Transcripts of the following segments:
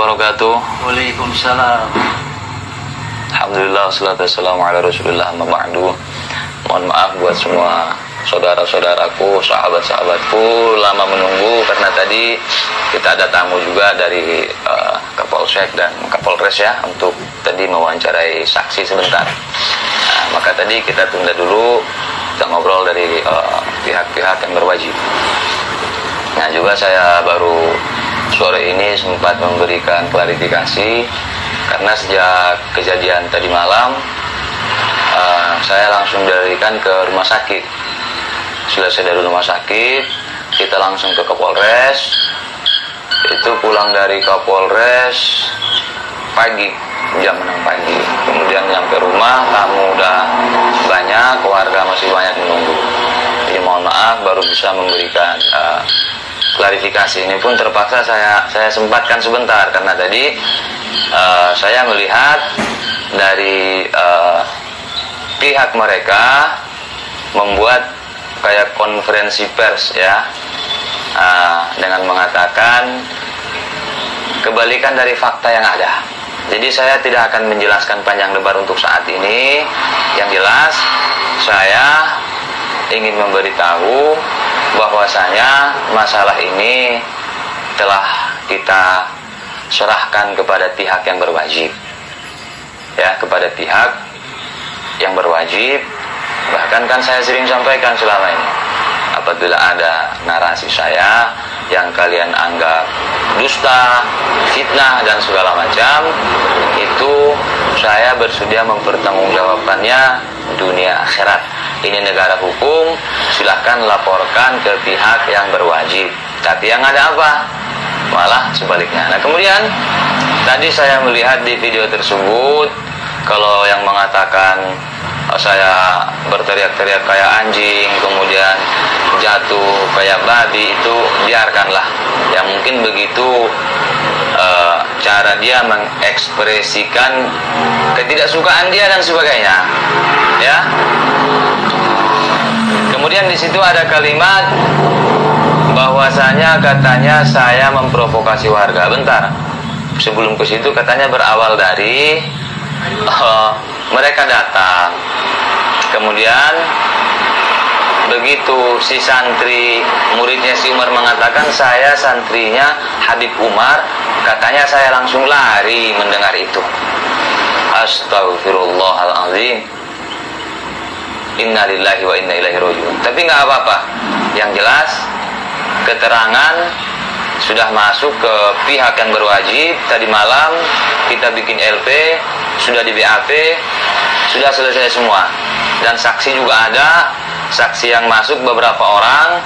wabarakatuh. Waalaikumsalam. Alhamdulillah, wassalatu wassalamu ala rasulillah, amma ba'du. Mohon maaf buat semua saudara-saudaraku, sahabat-sahabatku lama menunggu karena tadi kita ada tamu juga dari Kapolsek dan Kapolres ya, untuk tadi mewawancarai saksi sebentar. Nah, maka tadi kita tunda dulu, kita ngobrol dari pihak-pihak yang berwajib. Nah, juga saya baru sore ini sempat memberikan klarifikasi karena sejak kejadian tadi malam saya langsung dilarikan ke rumah sakit. Selesai dari rumah sakit, kita langsung ke Kapolres. Itu pulang dari Kapolres pagi, jam 6 pagi. Kemudian nyampe rumah, tamu udah banyak, warga masih banyak menunggu. Jadi mohon maaf baru bisa memberikan klarifikasi. Ini pun terpaksa saya sempatkan sebentar karena tadi saya melihat dari pihak mereka membuat kayak konferensi pers ya, dengan mengatakan kebalikan dari fakta yang ada. Jadi saya tidak akan menjelaskan panjang lebar untuk saat ini. Yang jelas saya ingin memberitahu bahwasanya masalah ini telah kita serahkan kepada pihak yang berwajib ya, kepada pihak yang berwajib. Bahkan kan saya sering sampaikan selama ini, apabila ada narasi saya yang kalian anggap dusta, fitnah dan segala macam, itu saya bersedia mempertanggungjawabkannya dunia akhirat. Ini negara hukum, silahkan laporkan ke pihak yang berwajib. Tapi yang ada apa? Malah sebaliknya. Nah, kemudian tadi saya melihat di video tersebut, kalau yang mengatakan saya berteriak-teriak kayak anjing, kemudian jatuh kayak babi, itu biarkanlah. Ya mungkin begitu cara dia mengekspresikan ketidaksukaan dia dan sebagainya. Ya. Kemudian di situ ada kalimat bahwasanya katanya saya memprovokasi warga. Bentar. Sebelum ke situ katanya berawal dari mereka datang, kemudian begitu si santri muridnya si Umar mengatakan saya santrinya Habib Umar, katanya saya langsung lari mendengar itu. Astagfirullahaladzim, innalillahi wa inna ilaihi rajiun. Tapi nggak apa-apa, yang jelas keterangan sudah masuk ke pihak yang berwajib. Tadi malam kita bikin LP, sudah di BAP, sudah selesai semua. Dan saksi juga ada, saksi yang masuk beberapa orang.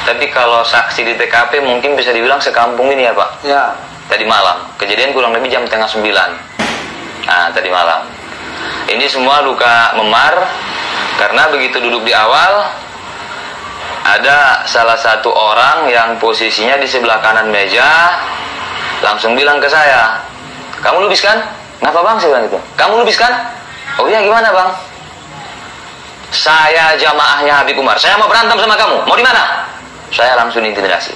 Tapi kalau saksi di TKP mungkin bisa dibilang sekampung ini ya Pak. Ya. Tadi malam, kejadian kurang lebih jam 8:30. Nah, tadi malam. Ini semua luka memar karena begitu duduk di awal, ada salah satu orang yang posisinya di sebelah kanan meja langsung bilang ke saya, kamu lubis kan? Kenapa bang? Saya bilang gitu. Kamu lubis kan? Oh iya, gimana bang? Saya jamaahnya Habib Umar, saya mau berantem sama kamu, mau di mana? Saya langsung intimidasi.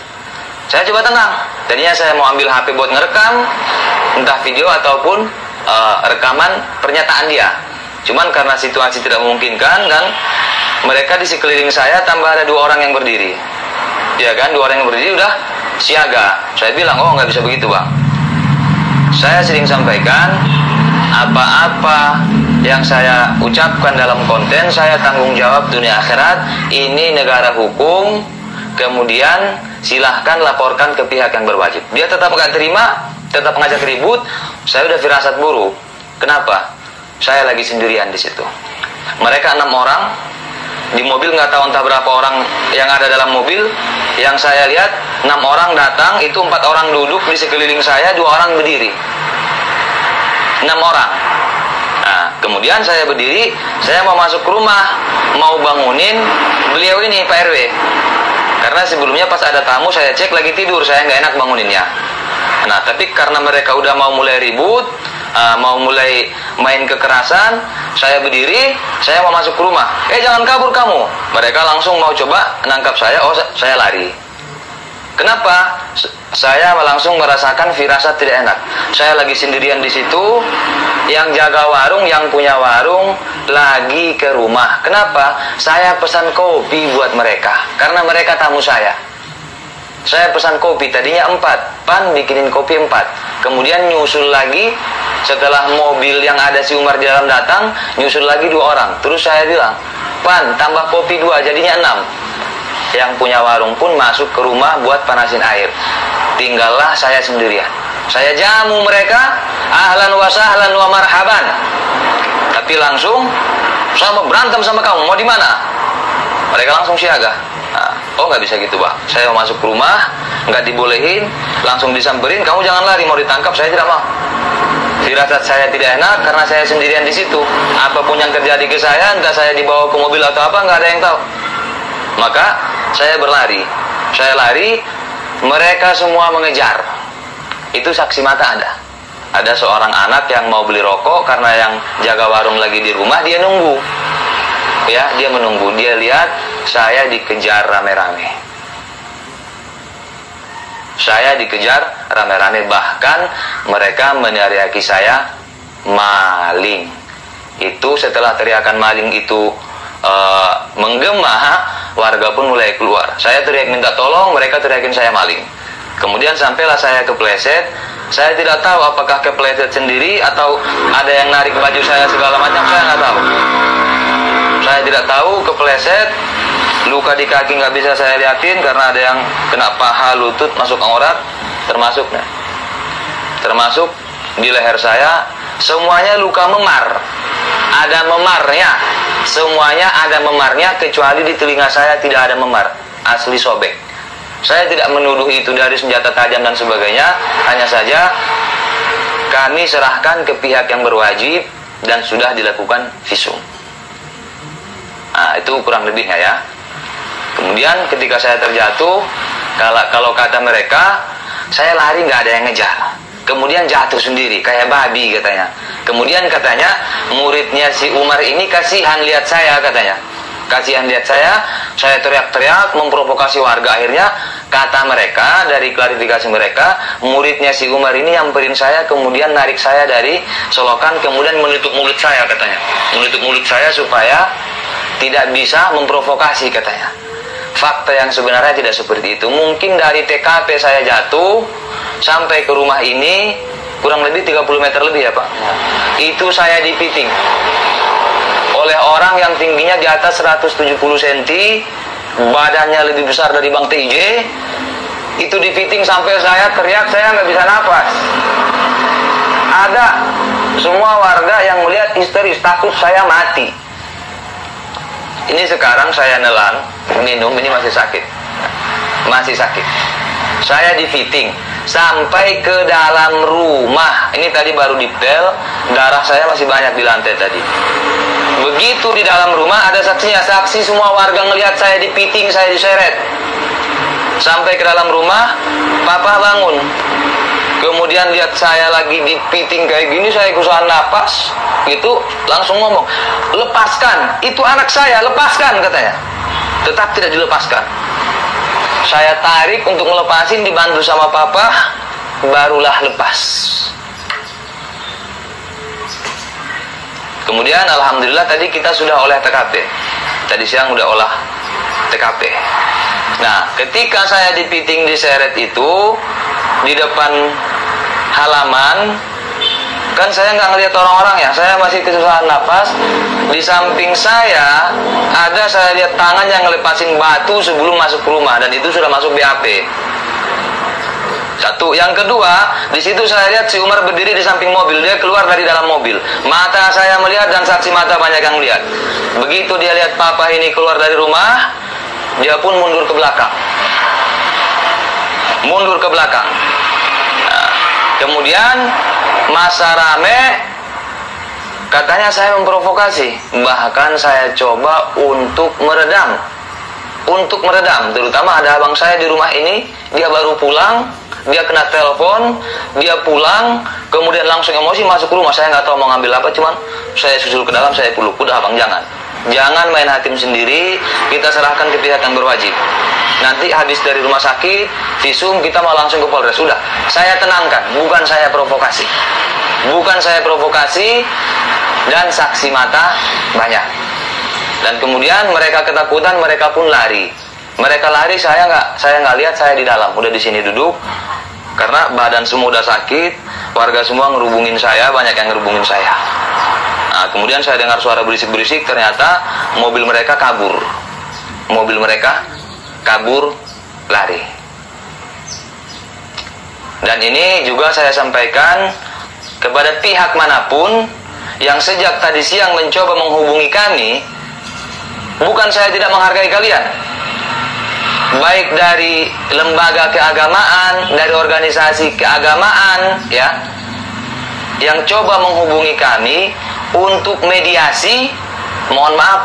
Saya coba tenang. Tadinya saya mau ambil HP buat ngerekam, entah video ataupun rekaman pernyataan dia. Cuman karena situasi tidak memungkinkan kan, mereka di sekeliling saya tambah ada 2 orang yang berdiri. Ya kan, 2 orang yang berdiri udah siaga. Saya bilang, oh nggak bisa begitu bang. Saya sering sampaikan, apa-apa yang saya ucapkan dalam konten, saya tanggung jawab dunia akhirat. Ini negara hukum. Kemudian silahkan laporkan ke pihak yang berwajib. Dia tetap nggak terima, tetap ngajak ribut. Saya udah firasat buruk. Kenapa? Saya lagi sendirian di situ. Mereka 6 orang. Di mobil nggak tahu entah berapa orang yang ada dalam mobil. Yang saya lihat 6 orang datang, itu 4 orang duduk di sekeliling saya, 2 orang berdiri. 6 orang. Nah, kemudian saya berdiri, saya mau masuk ke rumah, mau bangunin beliau ini Pak RW. Karena sebelumnya pas ada tamu saya cek lagi tidur, saya nggak enak banguninnya. Nah, tapi karena mereka udah mau mulai ribut, mau mulai main kekerasan, saya berdiri, saya mau masuk ke rumah. Jangan kabur kamu. Mereka langsung mau coba nangkap saya, oh saya lari. Kenapa? saya langsung merasakan firasat tidak enak. Saya lagi sendirian di situ, yang jaga warung, yang punya warung lagi ke rumah. Kenapa? Saya pesan kopi buat mereka, karena mereka tamu saya. Saya pesan kopi, tadinya 4, Pan bikinin kopi 4. Kemudian nyusul lagi, setelah mobil yang ada si Umar di dalam datang, nyusul lagi 2 orang. Terus saya bilang, Pan tambah kopi 2, jadinya 6. Yang punya warung pun masuk ke rumah buat panasin air. Tinggallah saya sendirian. Saya jamu mereka, ahlan wa sahlan wa marhaban. Tapi langsung, saya mau berantem sama kamu, mau di mana? Mereka langsung siaga. Nah, oh nggak bisa gitu, Pak. Saya mau masuk ke rumah, nggak dibolehin, langsung disamperin. Kamu jangan lari, mau ditangkap, saya tidak mau. Firasat saya tidak enak karena saya sendirian di situ. Apapun yang terjadi ke saya, entah saya dibawa ke mobil atau apa, nggak ada yang tahu. Maka saya berlari. Saya lari, mereka semua mengejar. Itu saksi mata ada. Ada seorang anak yang mau beli rokok karena yang jaga warung lagi di rumah, dia nunggu. Ya, dia menunggu. Dia lihat saya dikejar rame-rame. Saya dikejar rame-rame, bahkan mereka meneriaki saya maling. Itu setelah teriakan maling itu menggema, warga pun mulai keluar. Saya teriak minta tolong, mereka teriakin saya maling. Kemudian sampailah saya kepleset. Saya tidak tahu apakah kepleset sendiri atau ada yang narik baju saya segala macam, saya nggak tahu. Saya tidak tahu, kepleset. Luka di kaki nggak bisa saya liatin karena ada yang kena paha, lutut, masuk aurat, termasuk di leher saya. Semuanya luka memar, ada memarnya. Semuanya ada memarnya, kecuali di telinga saya tidak ada memar, asli sobek. Saya tidak menuduh itu dari senjata tajam dan sebagainya. Hanya saja kami serahkan ke pihak yang berwajib dan sudah dilakukan visum. Nah, itu kurang lebihnya ya. Kemudian ketika saya terjatuh, kalau kata mereka, saya lari nggak ada yang ngejar. Kemudian jatuh sendiri, kayak babi katanya. Kemudian katanya, muridnya si Umar ini kasihan lihat saya katanya. Kasihan lihat saya teriak-teriak, memprovokasi warga. Akhirnya, kata mereka, dari klarifikasi mereka, muridnya si Umar ini nyamperin saya, kemudian narik saya dari solokan, kemudian menutup mulut saya katanya. Menutup mulut saya supaya tidak bisa memprovokasi katanya. Fakta yang sebenarnya tidak seperti itu. Mungkin dari TKP saya jatuh sampai ke rumah ini kurang lebih 30 meter lebih ya Pak. Itu saya dipiting oleh orang yang tingginya di atas 170 cm, badannya lebih besar dari Bang TJ. Itu dipiting sampai saya teriak, saya nggak bisa nafas. Ada semua warga yang melihat histeris, takut saya mati. Ini sekarang saya nelan, minum, ini masih sakit. Masih sakit. Saya dipiting sampai ke dalam rumah. Ini tadi baru dipel, darah saya masih banyak di lantai tadi. Begitu di dalam rumah ada saksinya, saksi semua warga ngelihat saya dipiting, saya diseret. Sampai ke dalam rumah, papa bangun. Kemudian lihat saya lagi dipiting kayak gini, saya kesusahan napas, gitu, langsung ngomong, lepaskan, itu anak saya, lepaskan katanya. Tetap tidak dilepaskan. Saya tarik untuk melepasin, dibantu sama papa, barulah lepas. Kemudian alhamdulillah tadi kita sudah olah TKP. Tadi siang udah olah TKP. Nah, ketika saya dipiting diseret itu di depan halaman, kan saya nggak ngelihat orang-orang ya, saya masih kesusahan napas. Di samping saya ada, saya lihat tangan yang ngelepasin batu sebelum masuk rumah, dan itu sudah masuk BAP. Satu, yang kedua, di situ saya lihat si Umar berdiri di samping mobil, dia keluar dari dalam mobil. Mata saya melihat dan saksi mata banyak yang lihat. Begitu dia lihat papa ini keluar dari rumah, dia pun mundur ke belakang. Mundur ke belakang. Nah, kemudian masa rame, katanya saya memprovokasi. Bahkan saya coba untuk meredam. Untuk meredam, terutama ada abang saya di rumah ini, dia baru pulang, dia kena telepon, dia pulang, kemudian langsung emosi masuk ke rumah. Saya nggak tahu mau ngambil apa, cuman saya susul ke dalam, saya peluk, udah abang jangan. Jangan main hakim sendiri, kita serahkan ke pihak yang berwajib. Nanti habis dari rumah sakit, visum, kita mau langsung ke Polres. Sudah, saya tenangkan, bukan saya provokasi. Bukan saya provokasi, dan saksi mata banyak. Dan kemudian mereka ketakutan, mereka pun lari. Mereka lari, saya nggak lihat, saya di dalam, udah di sini duduk. Karena badan semua udah sakit, warga semua ngerubungin saya, banyak yang ngerubungin saya. Nah, kemudian saya dengar suara berisik-berisik, ternyata mobil mereka kabur. Mobil mereka kabur, lari. Dan ini juga saya sampaikan kepada pihak manapun yang sejak tadi siang mencoba menghubungi kami. Bukan saya tidak menghargai kalian, baik dari lembaga keagamaan, dari organisasi keagamaan, ya, yang coba menghubungi kami untuk mediasi. Mohon maaf,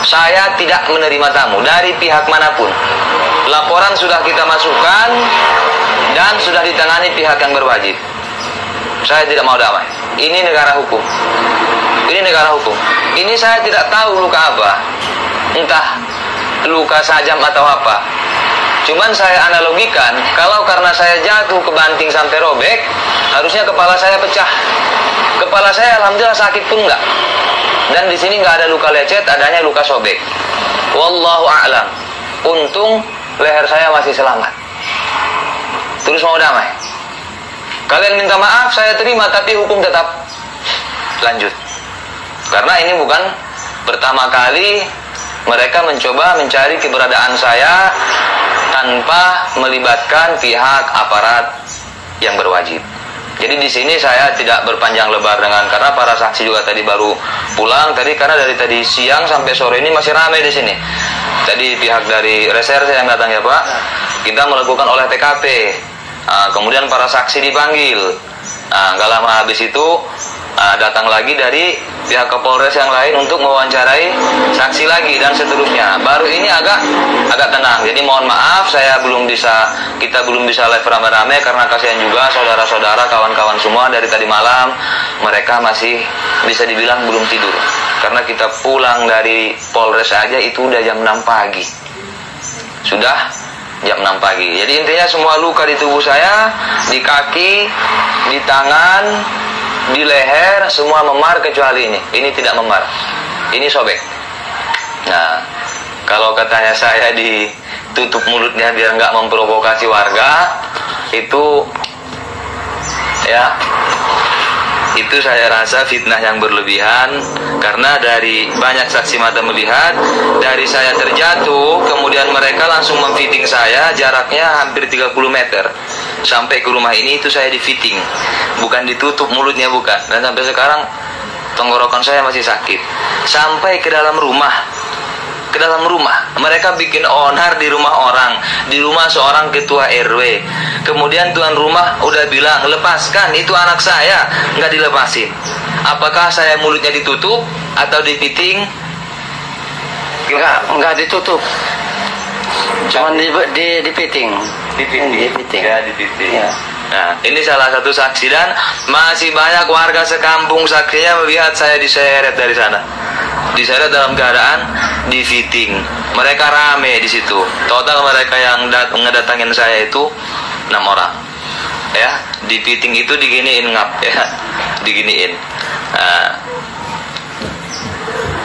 saya tidak menerima tamu dari pihak manapun. Laporan sudah kita masukkan dan sudah ditangani pihak yang berwajib. Saya tidak mau damai. Ini negara hukum. Ini negara hukum. Ini saya tidak tahu luka apa, entah luka sajam atau apa. Cuman saya analogikan, kalau karena saya jatuh ke banting sampai robek, harusnya kepala saya pecah. Kepala saya alhamdulillah sakit pun enggak. Dan di sini enggak ada luka lecet, adanya luka sobek. Wallahu a'lam. Untung leher saya masih selamat. Terus mau damai. Kalian minta maaf, saya terima, tapi hukum tetap lanjut. Karena ini bukan pertama kali mereka mencoba mencari keberadaan saya tanpa melibatkan pihak aparat yang berwajib. Jadi di sini saya tidak berpanjang lebar karena para saksi juga tadi baru pulang tadi, karena dari tadi siang sampai sore ini masih ramai di sini. Tadi pihak dari reserse yang datang, ya Pak, kita melakukan olah TKP. Kemudian para saksi dipanggil. Nggak lama habis itu datang lagi dari pihak Kapolres yang lain untuk mewawancarai saksi lagi dan seterusnya. Baru ini agak tenang. Jadi mohon maaf, kita belum bisa live rame-rame karena kasihan juga saudara-saudara, kawan-kawan semua dari tadi malam mereka masih bisa dibilang belum tidur. Karena kita pulang dari Polres aja itu udah jam 6 pagi. Sudah jam 6 pagi. Jadi intinya semua luka di tubuh saya, di kaki, di tangan, di leher, semua memar kecuali ini. Ini tidak memar. Ini sobek. Nah, kalau katanya saya ditutup mulutnya biar nggak memprovokasi warga, itu ya, itu saya rasa fitnah yang berlebihan. Karena dari banyak saksi mata melihat, dari saya terjatuh, kemudian mereka langsung memfitting saya, jaraknya hampir 30 meter. Sampai ke rumah ini itu saya difitting, bukan ditutup mulutnya, bukan. Dan sampai sekarang tenggorokan saya masih sakit. Sampai ke dalam rumah, mereka bikin onar di rumah orang, di rumah seorang ketua RW. Kemudian tuan rumah udah bilang, lepaskan, itu anak saya, nggak dilepasin. Apakah saya mulutnya ditutup atau difitting? Enggak ditutup, cuman dipiting. Ya, dipiting. Ya. Nah, ini salah satu saksi, dan masih banyak warga sekampung saksinya melihat saya diseret dari sana. Diseret dalam keadaan difitting. Mereka rame di situ. Total mereka yang ngedatangin saya itu 6 orang. Ya, difitting itu diginiin ngap ya, diginiin. Nah,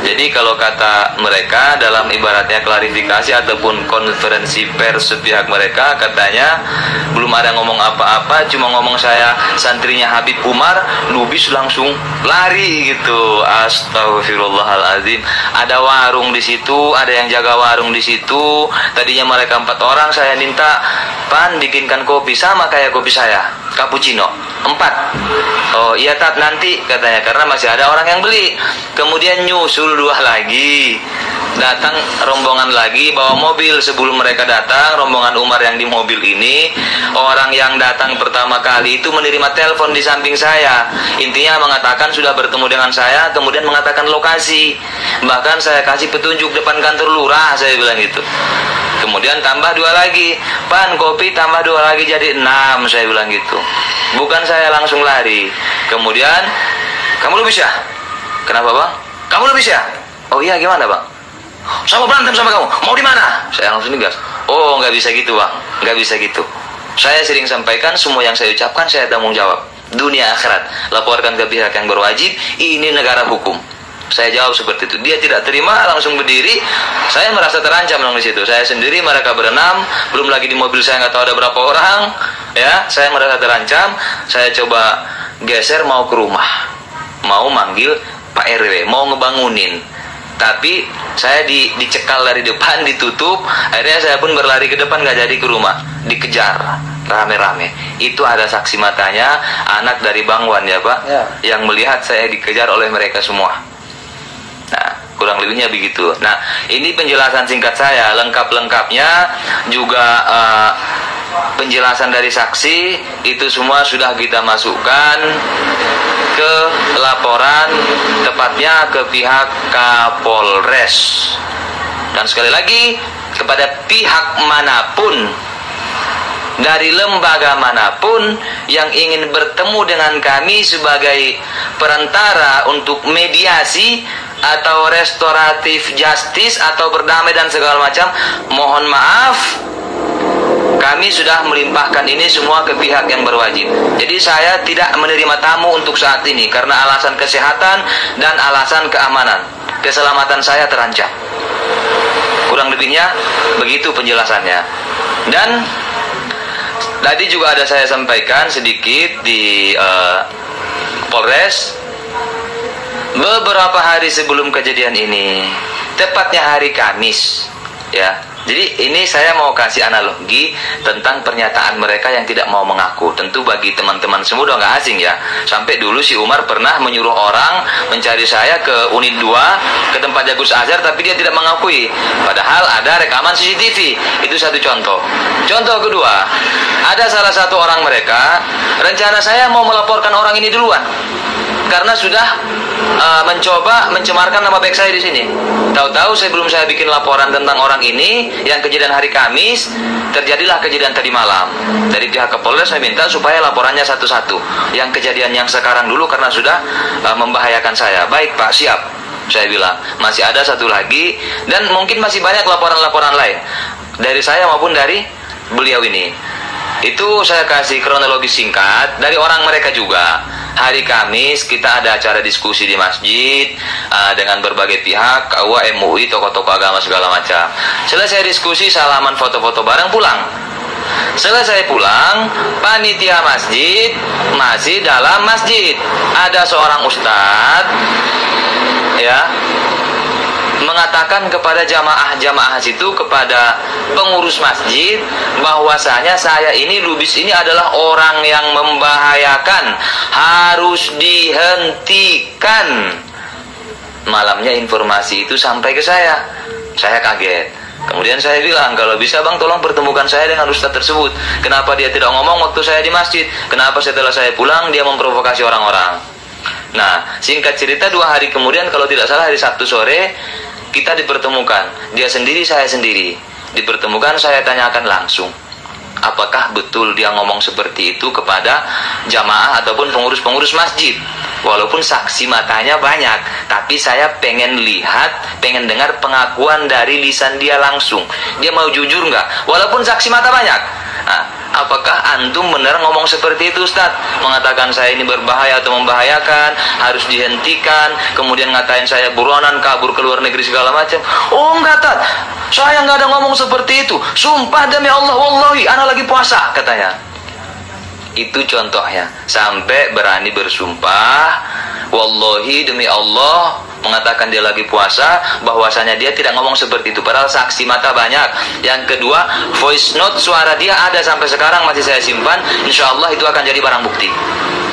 jadi kalau kata mereka dalam ibaratnya klarifikasi ataupun konferensi pers sepihak mereka, katanya belum ada ngomong apa-apa, cuma ngomong saya santrinya Habib Umar, Lubis langsung lari gitu. Astagfirullahaladzim. Ada warung di situ, ada yang jaga warung di situ. Tadinya mereka 4 orang, saya minta, Pan bikinkan kopi sama kayak kopi saya, cappuccino 4. Oh iya Tat, nanti katanya, karena masih ada orang yang beli. Kemudian nyusul 2 lagi, datang rombongan lagi bawa mobil. Sebelum mereka datang, rombongan Umar yang di mobil ini, orang yang datang pertama kali itu menerima telepon di samping saya. Intinya mengatakan sudah bertemu dengan saya, kemudian mengatakan lokasi. Bahkan saya kasih petunjuk depan kantor lurah, saya bilang gitu. Kemudian tambah 2 lagi, Pan kopi tambah 2 lagi jadi 6, saya bilang gitu. Bukan saya langsung lari. Kemudian, kamu lu bisa? Kenapa Bang? Kamu lu bisa? Oh iya, gimana bang? Saya mau berantem sama kamu, mau di mana? Saya langsung digas. Oh, nggak bisa gitu bang, nggak bisa gitu. Saya sering sampaikan, semua yang saya ucapkan saya tanggung jawab. Dunia akhirat, laporkan ke pihak yang berwajib, ini negara hukum. Saya jawab seperti itu. Dia tidak terima, langsung berdiri. Saya merasa terancam dong di situ. Saya sendiri, mereka berenam, belum lagi di mobil saya nggak tahu ada berapa orang. Ya, saya merasa terancam. Saya coba geser mau ke rumah, mau manggil Pak RW, mau ngebangunin. Tapi saya dicekal dari depan, ditutup. Akhirnya saya pun berlari ke depan, nggak jadi ke rumah. Dikejar rame-rame. Itu ada saksi matanya, anak dari Bang Wan ya Pak, ya, yang melihat saya dikejar oleh mereka semua. Nah, kurang lebihnya begitu. Nah, ini penjelasan singkat saya. Lengkap-lengkapnya juga penjelasan dari saksi itu semua sudah kita masukkan ke laporan, tepatnya ke pihak Kapolres. Dan sekali lagi, kepada pihak manapun, dari lembaga manapun yang ingin bertemu dengan kami sebagai perantara untuk mediasi atau restoratif justice atau berdamai dan segala macam, mohon maaf, kami sudah melimpahkan ini semua ke pihak yang berwajib. Jadi saya tidak menerima tamu untuk saat ini karena alasan kesehatan dan alasan keamanan. Keselamatan saya terancam. Kurang lebihnya begitu penjelasannya. Dan tadi juga ada saya sampaikan sedikit di Polres. Beberapa hari sebelum kejadian ini, tepatnya hari Kamis, ya. Jadi ini saya mau kasih analogi tentang pernyataan mereka yang tidak mau mengaku. Tentu bagi teman-teman semua udah nggak asing ya. Sampai dulu si Umar pernah menyuruh orang mencari saya ke unit 2, ke tempat Gus Azhar, tapi dia tidak mengakui. Padahal ada rekaman CCTV. Itu satu contoh. Contoh kedua, ada salah satu orang mereka, rencana saya mau melaporkan orang ini duluan. Karena sudah mencoba mencemarkan nama baik saya di sini. Tahu-tahu sebelum saya bikin laporan tentang orang ini yang kejadian hari Kamis, terjadilah kejadian tadi malam. Dari pihak Kapolres saya minta supaya laporannya satu-satu. Yang kejadian yang sekarang dulu karena sudah membahayakan saya. Baik Pak, siap. Saya bilang, masih ada satu lagi dan mungkin masih banyak laporan-laporan lain dari saya maupun dari beliau ini. Itu saya kasih kronologi singkat dari orang mereka juga. Hari Kamis kita ada acara diskusi di masjid dengan berbagai pihak, KUA, MUI, tokoh-tokoh agama segala macam. Selesai diskusi, salaman, foto-foto bareng, pulang. Selesai pulang, panitia masjid masih dalam masjid. Ada seorang ustadz, ya, mengatakan kepada jamaah-jamaah situ, kepada pengurus masjid, bahwasanya saya ini, Lubis ini adalah orang yang membahayakan, harus dihentikan. Malamnya informasi itu sampai ke saya kaget. Kemudian saya bilang, kalau bisa bang tolong pertemukan saya dengan ustadz tersebut. Kenapa dia tidak ngomong waktu saya di masjid? Kenapa setelah saya pulang dia memprovokasi orang-orang? Nah, singkat cerita 2 hari kemudian, kalau tidak salah hari Sabtu sore, kita dipertemukan. Dia sendiri, saya sendiri. Dipertemukan, saya tanyakan langsung, apakah betul dia ngomong seperti itu kepada jamaah ataupun pengurus-pengurus masjid. Walaupun saksi matanya banyak, tapi saya pengen lihat, pengen dengar pengakuan dari lisan dia langsung. Dia mau jujur nggak? Walaupun saksi mata banyak. Nah, apakah antum benar ngomong seperti itu Ustaz? Mengatakan saya ini berbahaya atau membahayakan, harus dihentikan, kemudian ngatain saya buronan, kabur ke luar negeri segala macam. Oh enggak Tat, saya nggak ada ngomong seperti itu. Sumpah demi Allah, wallahi, ana lagi puasa, katanya. Itu contohnya, sampai berani bersumpah, wallahi demi Allah, mengatakan dia lagi puasa, bahwasanya dia tidak ngomong seperti itu, padahal saksi mata banyak. Yang kedua, voice note suara dia ada sampai sekarang, masih saya simpan. Insya Allah itu akan jadi barang bukti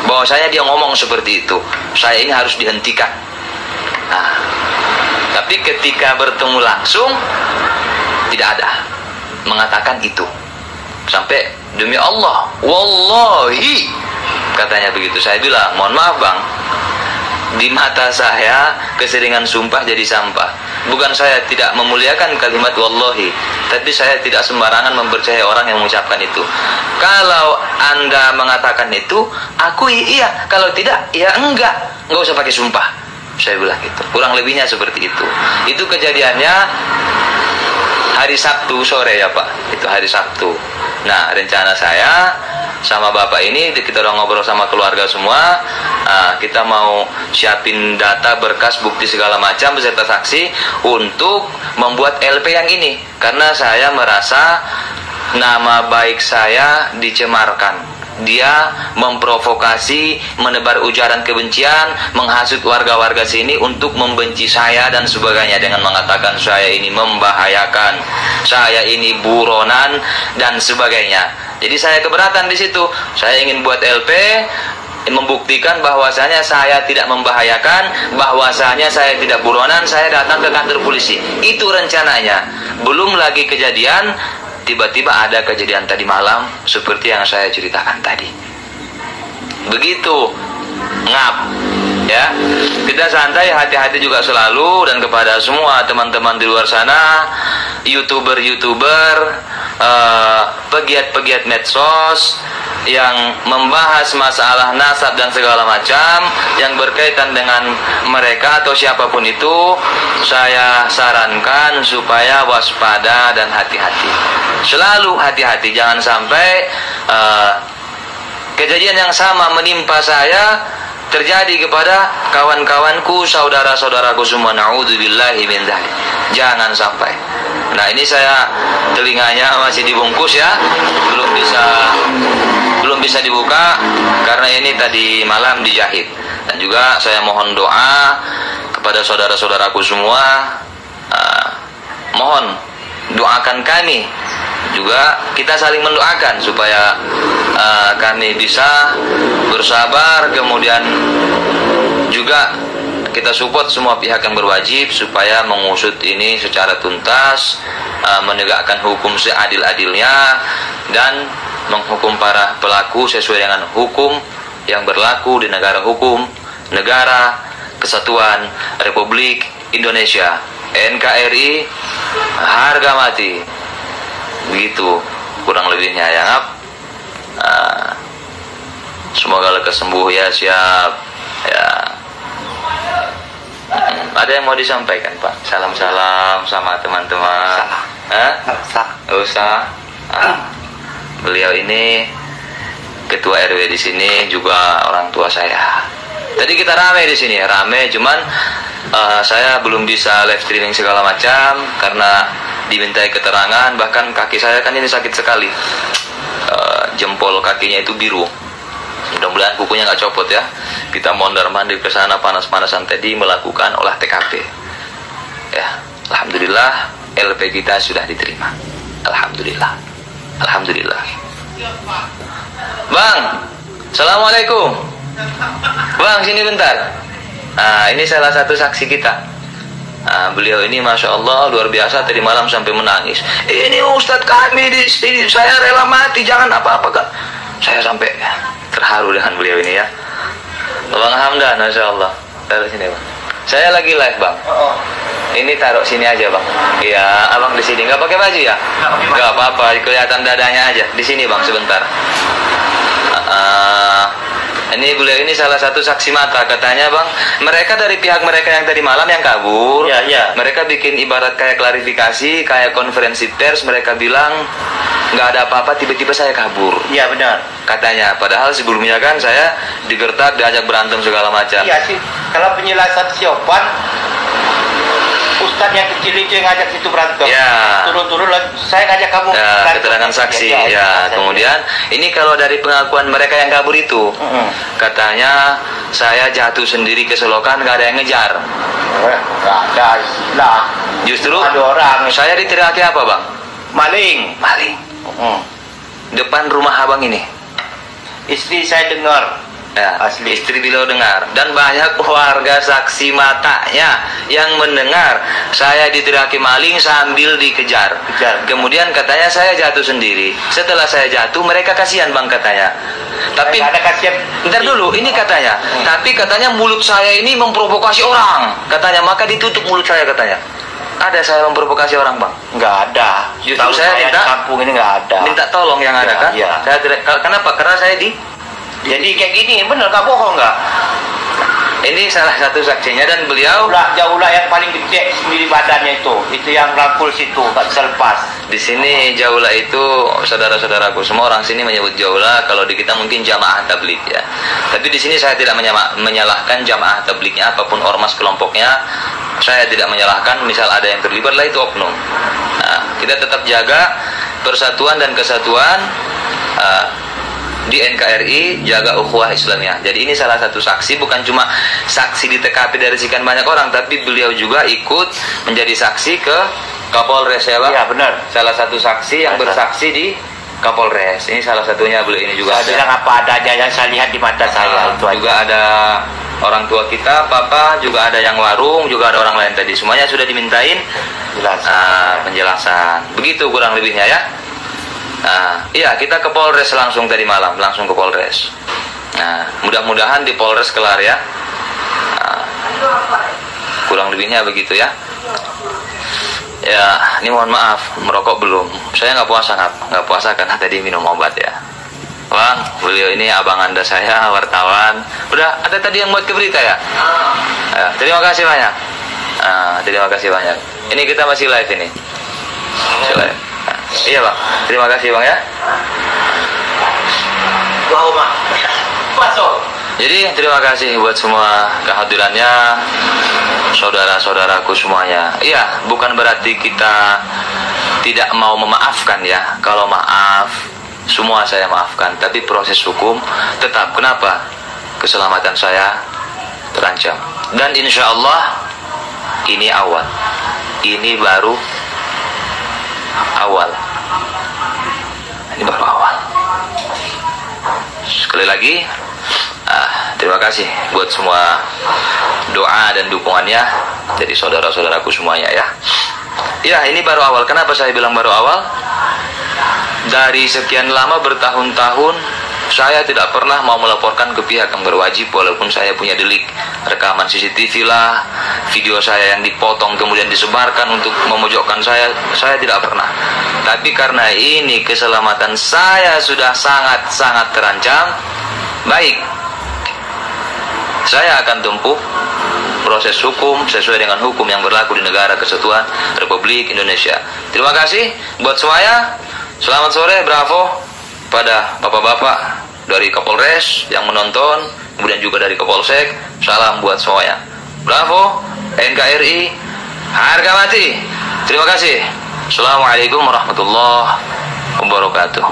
bahwasanya dia ngomong seperti itu. Saya ini harus dihentikan. Nah, tapi ketika bertemu langsung tidak ada mengatakan itu. Sampai demi Allah, wallahi, katanya begitu. Saya bilang, mohon maaf bang, di mata saya keseringan sumpah jadi sampah. Bukan saya tidak memuliakan kalimat wallahi, tapi saya tidak sembarangan mempercayai orang yang mengucapkan itu. Kalau anda mengatakan itu, akui iya. Kalau tidak, ya enggak usah pakai sumpah. Saya bilang gitu. Kurang lebihnya seperti itu. Itu kejadiannya hari Sabtu sore ya Pak. Itu hari Sabtu. Nah, rencana saya sama Bapak ini, kita udah ngobrol sama keluarga semua. Kita mau siapin data, berkas, bukti segala macam beserta saksi untuk membuat LP yang ini. Karena saya merasa nama baik saya dicemarkan. Dia memprovokasi, menebar ujaran kebencian, menghasut warga-warga sini untuk membenci saya dan sebagainya dengan mengatakan saya ini membahayakan, saya ini buronan dan sebagainya. Jadi saya keberatan di situ. Saya ingin buat LP membuktikan bahwasanya saya tidak membahayakan, bahwasanya saya tidak buronan, saya datang ke kantor polisi. Itu rencananya. Belum lagi kejadian, tiba-tiba ada kejadian tadi malam seperti yang saya ceritakan tadi. Begitu ngap ya. Kita santai, hati-hati juga selalu. Dan kepada semua teman-teman di luar sana, YouTuber-YouTuber, pegiat-pegiat medsos yang membahas masalah nasab dan segala macam yang berkaitan dengan mereka atau siapapun itu, saya sarankan supaya waspada dan hati-hati. Selalu hati-hati, jangan sampai kejadian yang sama menimpa saya terjadi kepada kawan-kawanku, saudara-saudaraku semua. Na'udzubillahi min dzalik. Jangan sampai. Nah, ini saya telinganya masih dibungkus ya, belum bisa dibuka karena ini tadi malam dijahit. Dan juga saya mohon doa kepada saudara-saudaraku semua, mohon doakan kami juga, kita saling mendoakan supaya kami bisa bersabar, kemudian juga kita support semua pihak yang berwajib supaya mengusut ini secara tuntas, menegakkan hukum seadil-adilnya dan menghukum para pelaku sesuai dengan hukum yang berlaku di negara hukum, negara Kesatuan Republik Indonesia, NKRI, harga mati. Begitu kurang lebihnya ya, ngap. Semoga lekas sembuh ya, siap ya. Ada yang mau disampaikan Pak? Salam-salam sama teman-teman. Nggak usah. Beliau ini ketua RW di sini, juga orang tua saya. Tadi kita rame di sini, rame. Cuman saya belum bisa live streaming segala macam karena dimintai keterangan. Bahkan kaki saya kan ini sakit sekali. Jempol kakinya itu biru. Mudah-mudahan kukunya nggak copot ya. Kita mondar-mandir ke sana panas-panasan tadi melakukan olah TKP. Ya, alhamdulillah LP kita sudah diterima. Alhamdulillah. Alhamdulillah. Bang, assalamualaikum. Bang, sini bentar. Ini salah satu saksi kita. Beliau ini masya Allah luar biasa, tadi malam sampai menangis. Ini Ustadz kami di sini, saya rela mati, jangan apa-apa kan. Saya sampai terharu dengan beliau ini ya. Bang Hamdan, masya Allah. Taruh sini Bang. Saya lagi live Bang. Ini taruh sini aja Bang. Iya, abang di sini. Nggak pakai baju ya? Nggak apa-apa, kelihatan dadanya aja. Di sini Bang sebentar. Ini beliau ini salah satu saksi mata katanya Bang. Mereka dari pihak mereka yang tadi malam yang kabur. Ya. Mereka bikin ibarat kayak klarifikasi, kayak konferensi pers. Mereka bilang nggak ada apa-apa, tiba-tiba saya kabur. Iya benar. Katanya. Padahal sebelumnya kan saya digertak, diajak berantem segala macam. Iya sih. Kalau penjelasan Siopan, Ustadz yang kecil itu yang ngajak situ berantem. Ya. Turun-turun saya ngajak kamu. Ya, keterangan saksi. Ya. Kemudian ini kalau dari pengakuan mereka yang kabur itu, katanya saya jatuh sendiri ke selokan, nggak ada yang ngejar. Nggak ada istilah. Justru ada orang. Saya diteriaki apa Bang? Maling. Depan rumah abang ini. Istri saya dengar. Ya, Asli. istri beliau dengar dan banyak warga saksi matanya yang mendengar saya diteriaki maling sambil dikejar. Kemudian katanya saya jatuh sendiri. Setelah saya jatuh mereka kasihan Bang katanya. Tapi ada kasihan. bentar dulu, ini katanya. Tapi katanya mulut saya ini memprovokasi orang. Katanya maka ditutup mulut saya katanya. Ada saya memprovokasi orang Bang? Nggak ada. Justru saya minta di kampung ini nggak ada. Minta tolong yang ada kan? Iya. Kenapa? Karena saya Jadi kayak gini, bener nggak bohong nggak? Ini salah satu saksinya dan beliau Jaulah yang paling gede sendiri badannya itu yang rangkul situ, nggak bisa lepas. di sini Jaula itu saudara-saudaraku semua orang sini menyebut Jaula, kalau di kita mungkin jamaah tabligh ya. Tapi di sini saya tidak menyalahkan jamaah tablighnya apapun ormas kelompoknya. Saya tidak menyalahkan, misal ada yang terlibat lah itu oknum. Nah, kita tetap jaga persatuan dan kesatuan di NKRI, jaga ukhuwah Islamiyah. Jadi ini salah satu saksi, bukan cuma saksi di TKP dari sekian banyak orang, tapi beliau juga ikut menjadi saksi ke Kapolres ya Pak? Iya benar. Salah satu saksi yang bersaksi di Kapolres. Ini salah satunya beliau ini juga. Saya bilang apa adanya yang saya lihat di mata saya itu juga aja. ada orang tua kita, papa, juga ada yang warung, juga ada orang lain tadi. Semuanya sudah dimintain penjelasan. Begitu kurang lebihnya ya. Nah, iya kita ke Polres langsung tadi malam, langsung ke Polres. Nah, mudah-mudahan di Polres kelar ya. Nah, kurang lebihnya begitu ya. Ya, ini mohon maaf, merokok belum. Saya nggak puasa karena tadi minum obat ya. Bang, beliau ini abang anda saya, wartawan. Udah ada tadi yang buat ke berita ya? Ya, terima kasih banyak. Terima kasih banyak. Ini kita masih live ini. Masih live. Iya Bang, terima kasih Bang ya. Jadi terima kasih buat semua kehadirannya, saudara-saudaraku semuanya. Iya, bukan berarti kita tidak mau memaafkan ya. Kalau maaf, semua saya maafkan. Tapi proses hukum tetap. Kenapa? Keselamatan saya terancam. Dan insya Allah ini awal. Ini baru awal. Ini baru awal. Sekali lagi terima kasih buat semua doa dan dukungannya dari saudara-saudaraku semuanya ya. Ya, ini baru awal. Kenapa saya bilang baru awal? Dari sekian lama bertahun-tahun saya tidak pernah mau melaporkan ke pihak yang berwajib, walaupun saya punya delik rekaman CCTV lah, video saya yang dipotong kemudian disebarkan untuk memojokkan saya tidak pernah. Tapi karena ini keselamatan saya sudah sangat-sangat terancam, baik, saya akan tempuh proses hukum sesuai dengan hukum yang berlaku di negara kesatuan Republik Indonesia. Terima kasih buat semuanya. Selamat sore, bravo pada bapak-bapak dari Kapolres yang menonton, kemudian juga dari Kapolsek. Salam buat semuanya. Bravo, NKRI, harga mati. Terima kasih. Assalamualaikum warahmatullahi wabarakatuh.